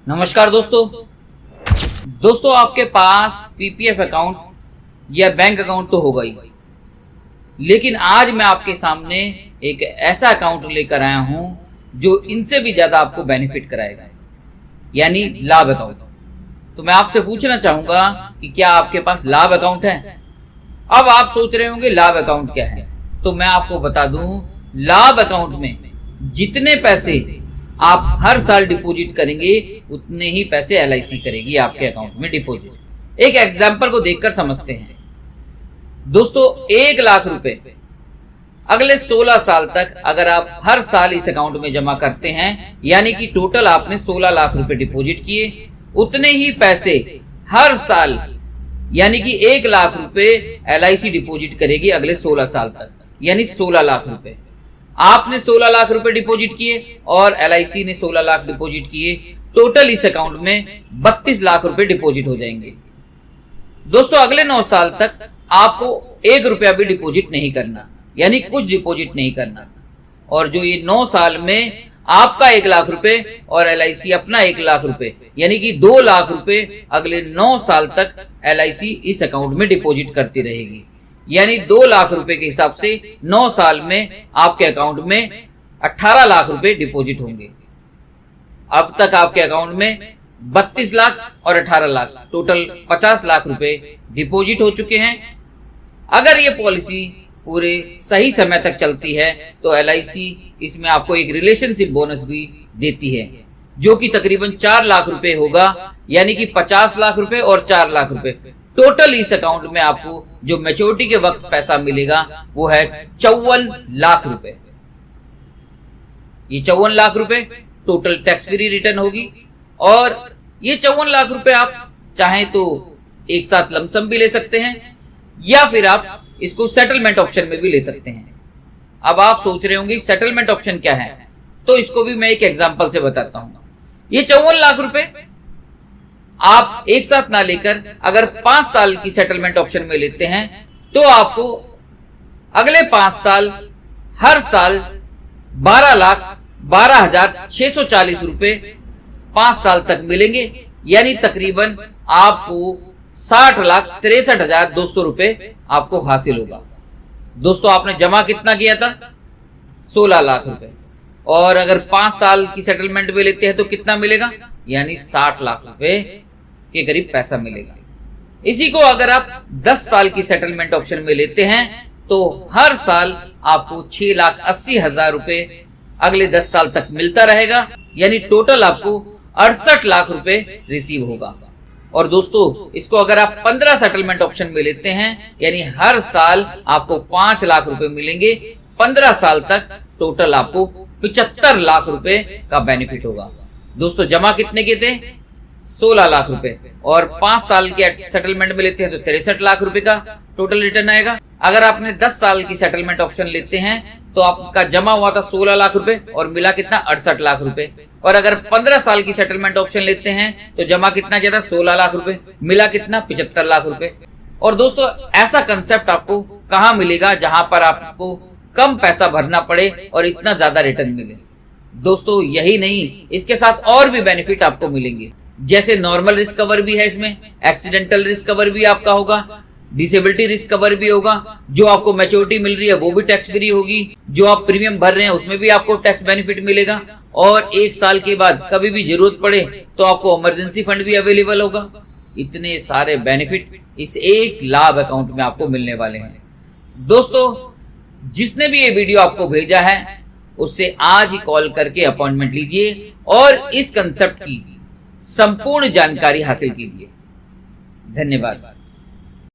नमस्कार दोस्तों आपके पास पीपीएफ अकाउंट या बैंक अकाउंट तो होगा ही, लेकिन आज मैं आपके सामने एक ऐसा अकाउंट लेकर आया हूं जो इनसे भी ज्यादा आपको बेनिफिट कराएगा, यानी लाभ अकाउंट। तो मैं आपसे पूछना चाहूंगा कि क्या आपके पास लाभ अकाउंट है? अब आप सोच रहे होंगे लाभ अकाउंट क्या है, तो मैं आपको बता दूं, लाभ अकाउंट में जितने पैसे आप हर साल डिपॉजिट करेंगे उतने ही पैसे एलआईसी करेगी आपके अकाउंट में डिपॉजिट। एक एग्जांपल को देखकर समझते हैं दोस्तों। 1 लाख रुपए अगले 16 साल तक अगर आप हर साल इस अकाउंट में जमा करते हैं, यानी कि टोटल आपने 16 लाख रुपए डिपॉजिट किए, उतने ही पैसे हर साल यानी कि 1 लाख रुपए एलआईसी डिपॉजिट करेगी अगले 16 साल तक, यानी 16 लाख रुपए। आपने 16 लाख रुपए डिपॉजिट किए और एलआईसी ने 16 लाख डिपॉजिट किए, टोटल इस अकाउंट में 32 लाख रुपए डिपॉजिट हो जाएंगे। दोस्तों अगले 9 साल तक आपको 1 रुपया भी डिपॉजिट नहीं करना, यानी कुछ डिपॉजिट नहीं करना। और जो ये 9 साल में आपका 1 लाख रुपए और एलआईसी अपना 1 लाख रुपए, यानी कि 2 लाख रुपए अगले 9 साल तक एलआईसी इस अकाउंट में डिपॉजिट करती रहेगी, यानी 2 लाख रुपए के हिसाब से 9 साल में आपके अकाउंट में 18 लाख रुपए डिपॉजिट होंगे। अब तक आपके अकाउंट में 32 लाख और 18 लाख टोटल 50 लाख रुपए डिपॉजिट हो चुके हैं। अगर ये पॉलिसी पूरे सही समय तक चलती है तो एलआईसी इसमें आपको एक रिलेशनशिप बोनस भी देती है, जो कि तकरीबन 4 लाख रुपए होगा, यानी कि 50 लाख रुपए और 4 लाख रुपए टोटल इस अकाउंट में आपको जो मैच्योरिटी के वक्त पैसा मिलेगा वो है 54 लाख रुपए। ये 54 लाख रुपए टोटल टैक्स फ्री रिटर्न होगी, और ये 54 लाख रुपए आप चाहें तो एक साथ लमसम भी ले सकते हैं, या फिर आप इसको सेटलमेंट ऑप्शन में भी ले सकते हैं। अब आप सोच रहे होंगे सेटलमेंट ऑप्शन क्या है, तो इसको भी मैं एक एग्जांपल से बताता हूं। ये 54 लाख रुपए आप एक साथ ना लेकर अगर 5 साल की सेटलमेंट ऑप्शन में लेते हैं तो आपको अगले 5 साल हर साल 12,12,640 रुपए 5 साल तक मिलेंगे, यानी तकरीबन आपको 60,63,200 रुपए आपको हासिल होगा। दोस्तों आपने जमा कितना किया था? 16 लाख रुपए, और अगर 5 साल की सेटलमेंट में लेते हैं तो कितना मिलेगा? यानी 60 लाख रुपए के करीब पैसा मिलेगा। इसी को अगर आप 10 साल की सेटलमेंट ऑप्शन में लेते हैं तो हर साल आपको 6,80,000 रुपए अगले 10 साल तक मिलता रहेगा, यानी टोटल आपको 68 लाख रुपए रिसीव होगा। और दोस्तों इसको अगर आप 15 सेटलमेंट ऑप्शन में लेते हैं, यानी हर साल आपको 5 लाख रुपए मिलेंगे, 15 साल तक टोटल आपको 75 लाख रुपए का बेनिफिट होगा। दोस्तों जमा कितने के थे? 16 लाख रुपए, और 5 साल के सेटलमेंट में लेते हैं तो 63 लाख रुपए का टोटल रिटर्न आएगा। अगर आपने 10 साल की सेटलमेंट ऑप्शन लेते हैं तो आपका जमा हुआ था 16 लाख रुपए और मिला कितना? 68 लाख रुपए। और अगर 15 साल की सेटलमेंट ऑप्शन लेते हैं तो जमा कितना किया था? 16 लाख रुपए, मिला कितना? 75 लाख रुपए। और दोस्तों ऐसा कंसेप्ट आपको कहां मिलेगा जहां पर आपको कम पैसा भरना पड़े और इतना ज्यादा रिटर्न मिले? दोस्तों यही नहीं, इसके साथ और भी बेनिफिट आपको मिलेंगे, जैसे नॉर्मल रिस्क कवर भी है इसमें, एक्सीडेंटल रिस्क कवर भी आपका होगा, डिसेबिलिटी रिस्क कवर भी होगा, जो आपको मैच्योरिटी मिल रही है वो भी टैक्स फ्री होगी, जो आप प्रीमियम भर रहे हैं उसमें भी आपको टैक्स बेनिफिट मिलेगा, और 1 साल के बाद कभी भी जरूरत पड़े तो आपको इमरजेंसी फंड भी अवेलेबल होगा। इतने सारे बेनिफिट इस एक लाभ अकाउंट में आपको मिलने वाले हैं। दोस्तों जिसने भी ये वीडियो आपको भेजा है उससे आज ही कॉल करके अपॉइंटमेंट लीजिए और इस कंसेप्ट की संपूर्ण जानकारी हासिल कीजिए। धन्यवाद।